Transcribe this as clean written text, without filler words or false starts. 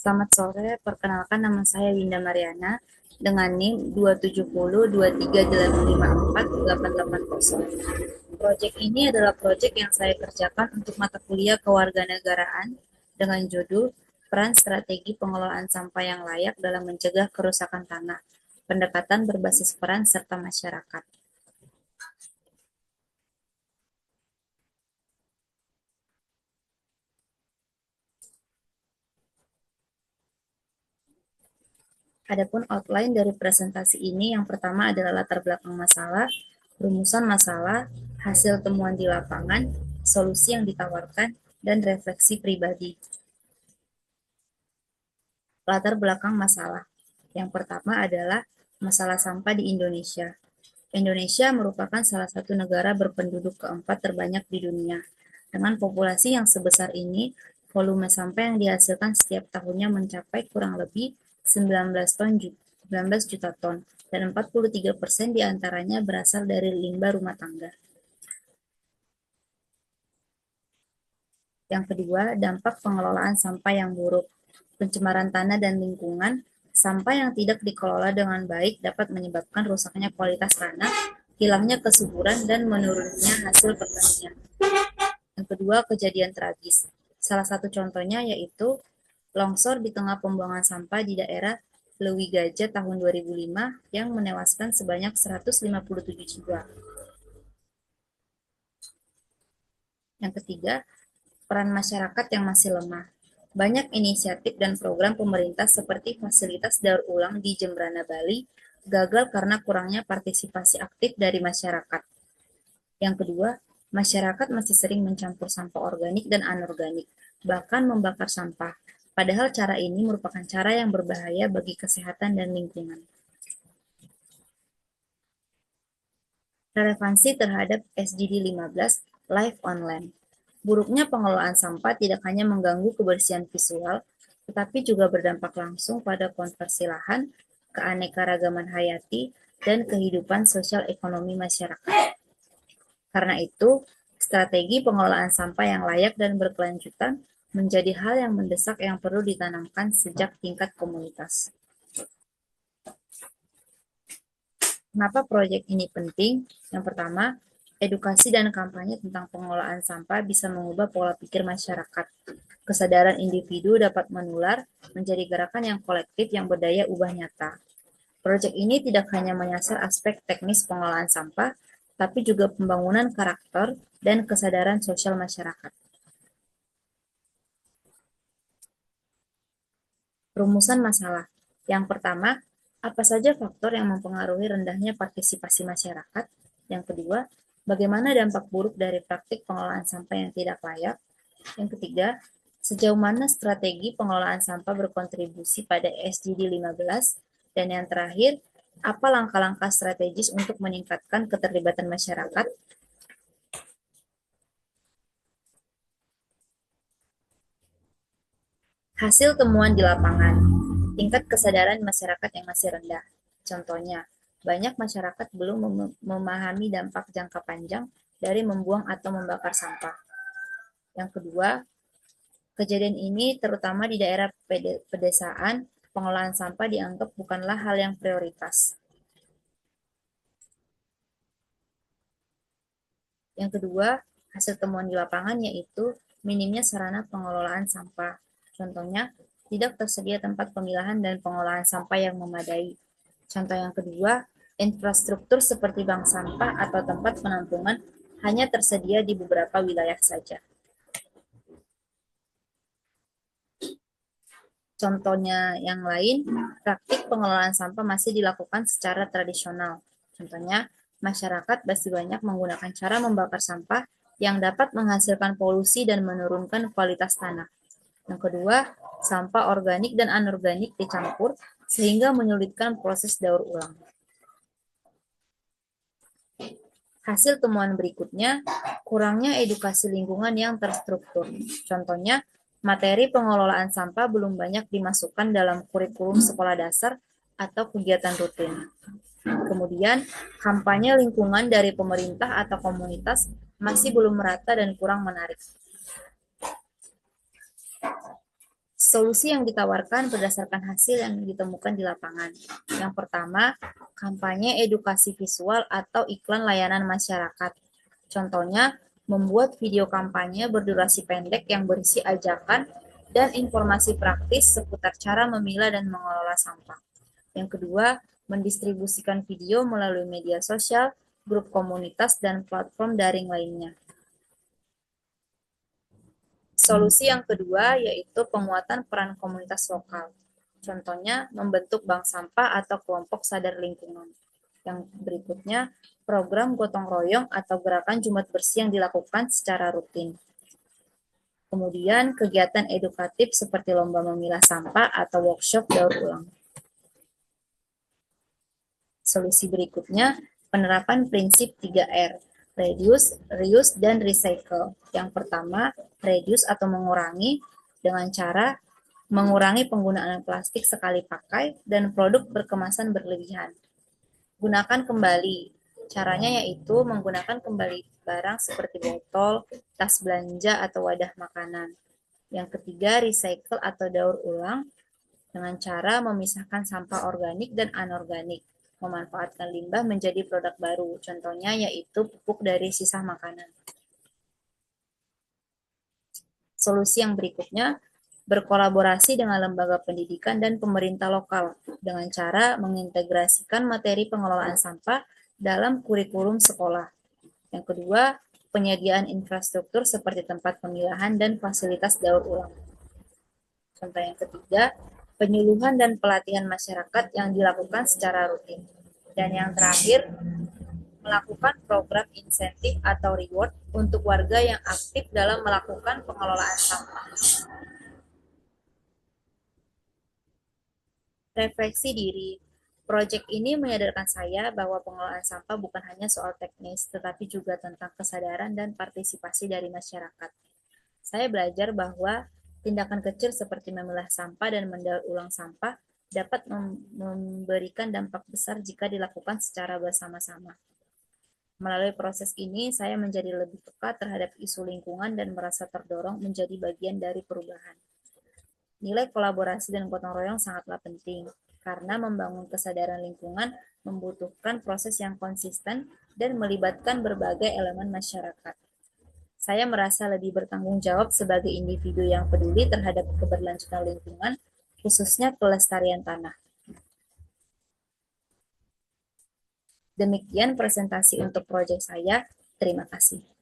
Selamat sore, perkenalkan nama saya Winda Mariana dengan NIM 27023885880. Proyek ini adalah proyek yang saya kerjakan untuk mata kuliah kewarganegaraan dengan judul Peran Strategi Pengelolaan Sampah yang Layak dalam Mencegah Kerusakan Tanah, Pendekatan Berbasis Peran serta Masyarakat. Adapun outline dari presentasi ini, yang pertama adalah latar belakang masalah, rumusan masalah, hasil temuan di lapangan, solusi yang ditawarkan, dan refleksi pribadi. Latar belakang masalah. Yang pertama adalah masalah sampah di Indonesia. Indonesia merupakan salah satu negara berpenduduk keempat terbanyak di dunia. Dengan populasi yang sebesar ini, volume sampah yang dihasilkan setiap tahunnya mencapai kurang lebih 19 juta ton, dan 43% diantaranya berasal dari limbah rumah tangga. Yang kedua, dampak pengelolaan sampah yang buruk. Pencemaran tanah dan lingkungan, sampah yang tidak dikelola dengan baik dapat menyebabkan rusaknya kualitas tanah, hilangnya kesuburan, dan menurunnya hasil pertanian. Yang kedua, kejadian tragis. Salah satu contohnya yaitu longsor di tengah pembuangan sampah di daerah Lewi Gajah tahun 2005 yang menewaskan sebanyak 157 jiwa. Yang ketiga, peran masyarakat yang masih lemah. Banyak inisiatif dan program pemerintah seperti fasilitas daur ulang di Jembrana, Bali gagal karena kurangnya partisipasi aktif dari masyarakat. Yang kedua, masyarakat masih sering mencampur sampah organik dan anorganik, bahkan membakar sampah. Padahal cara ini merupakan cara yang berbahaya bagi kesehatan dan lingkungan. Relevansi terhadap SDG 15 Life on Land. Buruknya pengelolaan sampah tidak hanya mengganggu kebersihan visual, tetapi juga berdampak langsung pada konversi lahan, keanekaragaman hayati, dan kehidupan sosial ekonomi masyarakat. Karena itu, strategi pengelolaan sampah yang layak dan berkelanjutan menjadi hal yang mendesak yang perlu ditanamkan sejak tingkat komunitas. Kenapa proyek ini penting? Yang pertama, edukasi dan kampanye tentang pengelolaan sampah bisa mengubah pola pikir masyarakat. Kesadaran individu dapat menular menjadi gerakan yang kolektif yang berdaya ubah nyata. Proyek ini tidak hanya menyasar aspek teknis pengelolaan sampah, tapi juga pembangunan karakter dan kesadaran sosial masyarakat. Rumusan masalah. Yang pertama, apa saja faktor yang mempengaruhi rendahnya partisipasi masyarakat? Yang kedua, bagaimana dampak buruk dari praktik pengelolaan sampah yang tidak layak? Yang ketiga, sejauh mana strategi pengelolaan sampah berkontribusi pada SDG 15? Dan yang terakhir, apa langkah-langkah strategis untuk meningkatkan keterlibatan masyarakat? Hasil temuan di lapangan, tingkat kesadaran masyarakat yang masih rendah. Contohnya, banyak masyarakat belum memahami dampak jangka panjang dari membuang atau membakar sampah. Yang kedua, kejadian ini terutama di daerah pedesaan, pengelolaan sampah dianggap bukanlah hal yang prioritas. Yang kedua, hasil temuan di lapangan yaitu minimnya sarana pengelolaan sampah. Contohnya, tidak tersedia tempat pemilahan dan pengolahan sampah yang memadai. Contoh yang kedua, infrastruktur seperti bank sampah atau tempat penampungan hanya tersedia di beberapa wilayah saja. Contohnya yang lain, praktik pengelolaan sampah masih dilakukan secara tradisional. Contohnya, masyarakat masih banyak menggunakan cara membakar sampah yang dapat menghasilkan polusi dan menurunkan kualitas tanah. Yang kedua, sampah organik dan anorganik dicampur sehingga menyulitkan proses daur ulang. Hasil temuan berikutnya, kurangnya edukasi lingkungan yang terstruktur. Contohnya, materi pengelolaan sampah belum banyak dimasukkan dalam kurikulum sekolah dasar atau kegiatan rutin. Kemudian, kampanye lingkungan dari pemerintah atau komunitas masih belum merata dan kurang menarik. Solusi yang ditawarkan berdasarkan hasil yang ditemukan di lapangan. Yang pertama, kampanye edukasi visual atau iklan layanan masyarakat. Contohnya, membuat video kampanye berdurasi pendek yang berisi ajakan dan informasi praktis seputar cara memilah dan mengelola sampah. Yang kedua, mendistribusikan video melalui media sosial, grup komunitas, dan platform daring lainnya. Solusi yang kedua yaitu penguatan peran komunitas lokal. Contohnya, membentuk bank sampah atau kelompok sadar lingkungan. Yang berikutnya, program gotong royong atau gerakan Jumat Bersih yang dilakukan secara rutin. Kemudian, kegiatan edukatif seperti lomba memilah sampah atau workshop daur ulang. Solusi berikutnya, penerapan prinsip 3R, reduce, reuse, dan recycle. Yang pertama, reduce atau mengurangi dengan cara mengurangi penggunaan plastik sekali pakai dan produk berkemasan berlebihan. Gunakan kembali. Caranya yaitu menggunakan kembali barang seperti botol, tas belanja, atau wadah makanan. Yang ketiga, recycle atau daur ulang dengan cara memisahkan sampah organik dan anorganik, memanfaatkan limbah menjadi produk baru. Contohnya yaitu pupuk dari sisa makanan. Solusi yang berikutnya, berkolaborasi dengan lembaga pendidikan dan pemerintah lokal dengan cara mengintegrasikan materi pengelolaan sampah dalam kurikulum sekolah. Yang kedua, penyediaan infrastruktur seperti tempat pemilahan dan fasilitas daur ulang. Contoh yang ketiga, penyuluhan dan pelatihan masyarakat yang dilakukan secara rutin. Dan yang terakhir, melakukan program insentif atau reward untuk warga yang aktif dalam melakukan pengelolaan sampah. Refleksi diri. Proyek ini menyadarkan saya bahwa pengelolaan sampah bukan hanya soal teknis, tetapi juga tentang kesadaran dan partisipasi dari masyarakat. Saya belajar bahwa tindakan kecil seperti memilah sampah dan mendaur ulang sampah dapat memberikan dampak besar jika dilakukan secara bersama-sama. Melalui proses ini, saya menjadi lebih peka terhadap isu lingkungan dan merasa terdorong menjadi bagian dari perubahan. Nilai kolaborasi dan gotong royong sangatlah penting, karena membangun kesadaran lingkungan membutuhkan proses yang konsisten dan melibatkan berbagai elemen masyarakat. Saya merasa lebih bertanggung jawab sebagai individu yang peduli terhadap keberlanjutan lingkungan, khususnya kelestarian tanah. Demikian presentasi untuk proyek saya. Terima kasih.